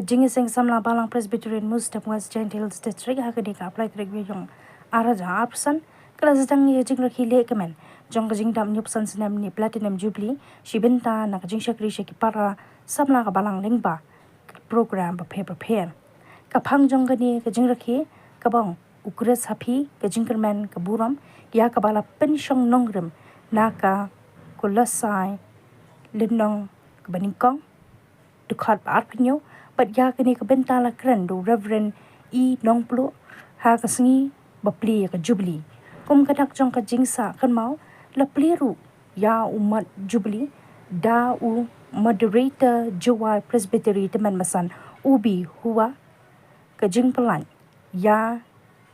Jingïaseng Samla Balang Presbyterian Mustem West Gentiles District Hakadi ka apply trek yung araja arpsan kala Sdang jinglehkmen jong jingdam nyupsan snem ni platinum jubilee shibenta na jingshakri shaki para Samla ka Balang Lyngba program ba prepare kapang jong gani jinglehki kabang ukres happy jinglehkmen kaburam ya kabala pensyong nongrim naka kulasai linong kebaningkong dukat arpinyo but ya kini kebentala keren do Reverend I nongplu ha kasengi bapli ka jubilee kum kadak jong ka jingsa kan mau la pliru ya umat jubilee da u moderator jawai Presbyterian teman masan ubi huwa ka jing pelan ya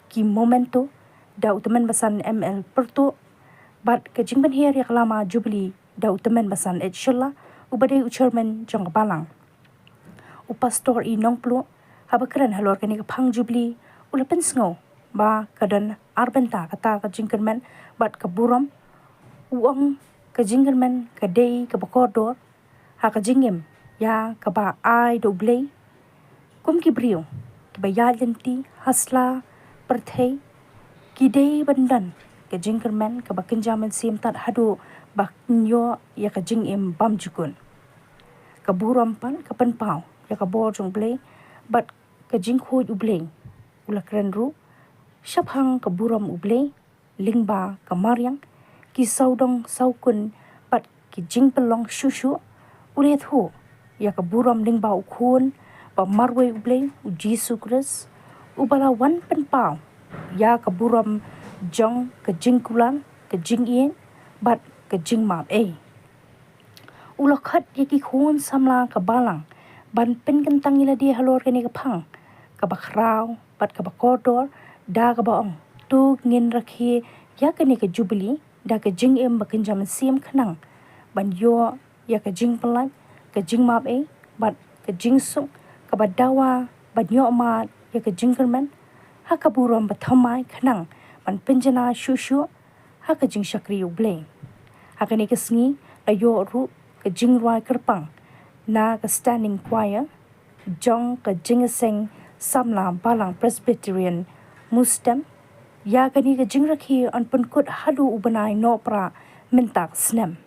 ki momento da teman masan ML pertu but ka jing ben hier ya lama jubilee da teman masan inshallah ubade chairman jong Balang pastor I nongplu habakran halor kani kapang jubilee ulapen sngo ba kadan arbenta kata ka jingkermen bat kaburam uang ka jingkermen ka dei ka bakodor ha ka jingem ya ka ba ai do blei kum ki brio ki ba yalenti hasla perthei ki dei bandan ka jingkermen ka ba kenjamen sim tat hadu ba nyo ya ka jingem bam jukun kaburam pan ka penpau ya ka bor jong blei bat ka jingkhoi ublei ula kren ru shemphang ka buram ublei Lyngba ka mariang ki saudong saukun bat ki jingpelong shushu ule thu ya ka buram Lyngba ukhun ba marwe ublei u Jesu Kris ubala wan penpau ya ka buram jong ka jingkulang ka jingien bat ka jingmap ula khat ya ki khun Samla ka Balang ban pen kentang ila dia halor kani kapang kabakrau bat kabakodor da kabaong tu ngin rakhi ya kani ka jubilee da ka jingem bakin jam sim khnang ban yo ya ka jing pelan ka jing map bat ka jing sung ka badawa ban yo ma ya ka jingkermen ha ka buram bathamai khnang ban penjana shushu ha ka jing shakri ublei ha kani ka sngi la yo ru ka jing rwai kerpang na ka standing choir jong ka Jingïaseng Samla Balang Presbyterian Mustem ya kani ka jingrakhi on penkut hadu ubanai no pra mintak snem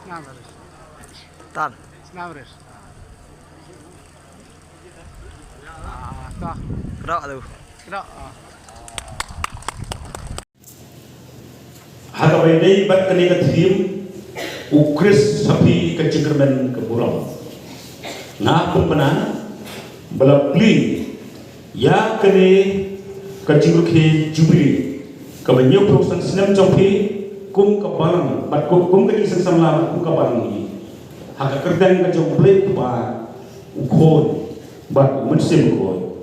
Cina beres. Tan. Cina beres. Dah. Kerak tu. Kerak. Haka ïadei bat kani ka thim ukris sapi ka jinglehkmen ka buram na kumpana bala pli ya kani ka jinglehkmen jubilee ka banyo prosan snem jongpi kum ka Balang bat kum ka isang Samla kum ka Balang ni haka kerdan ka jong blek ba ukhon bat Mustem ko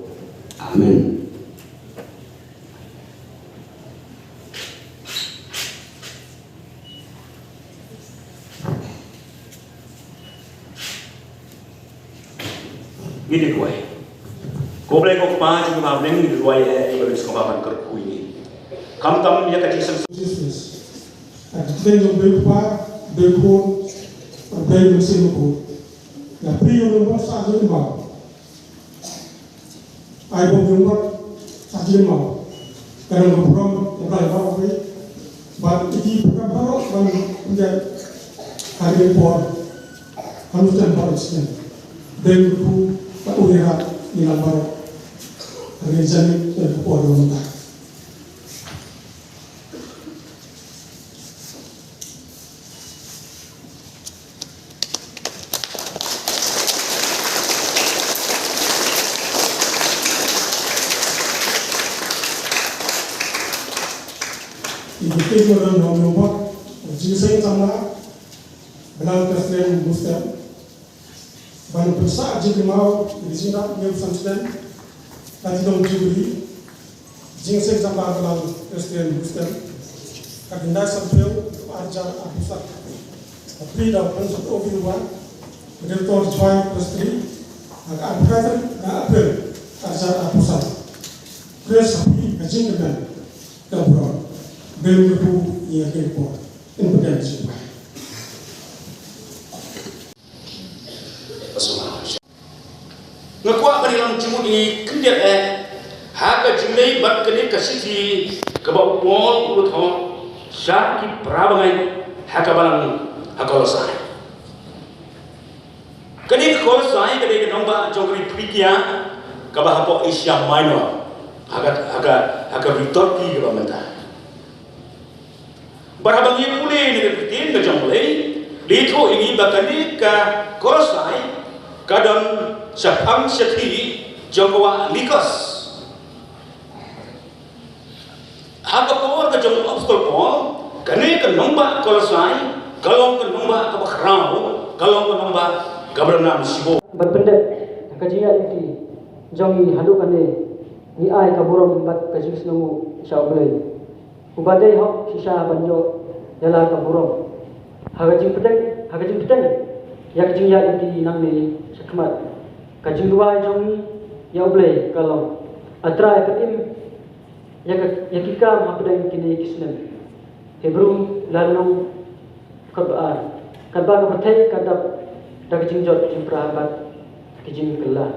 amen. Gini kuai ko blek ko pa jing ma neng ni kuai baris ko ba kan kui ni kam tam ya ka isang Tem um bem para, bem com, bem no seu corpo. Na primeira não vai fazer mal. Aí vou ver fazer mal. Karena program yang kali bawa ini, baru ini program baru baru menjadi hari impor, harus dan baru sih. Dan itu tak boleh ilang barok region khubor rumta Ibu orang nomor Jingïaseng Samla Balang Presbyterian Mustem Ban besar jadi mau di sini new Mustem tadi dong jubli Jingïaseng Samla Balang Presbyterian Mustem kadang sampai ajar abisat tapi dah pun satu orang direktur joint Presbyterian agak abisat agak ajar abisat Presbyterian jinglehkmen khubor Belum ia kepor, kemudian siapa? Ngakuat pada dalam cimut ini kendir harga jumlah bat kene kasih kebau pol ulut hong syaki perabangai harga balang harga losai. Kene kolosai kene nomba jogri prikia kabah hapo Asia Minor harga Turki kebah mentah. Barabang ini boleh negeri ke jomblei, litho ini bakani ke korosai, kadang shemphang syakhi jomwa likas. Harga pawar ke jom obstacle pol, kene ke nombak korosai, kalau ke nombak ke bakrau, kalau ke nombak ke bernam sibo. Berpendet kajian ini jomi halu kene ni ai kaburam bat kajis namu syaublei. Ubadai hok sisa banjo dalam kaburam. Hagajing petang, yak jing ya inti nang ni sekmat. Kajing dua jomi ya ublei kalau atra ekatim yakika mapedang kini kisnem. Hebru lalong khubor. Kadba ka pathai kadap dagajing jot jing prabat kijing kelah.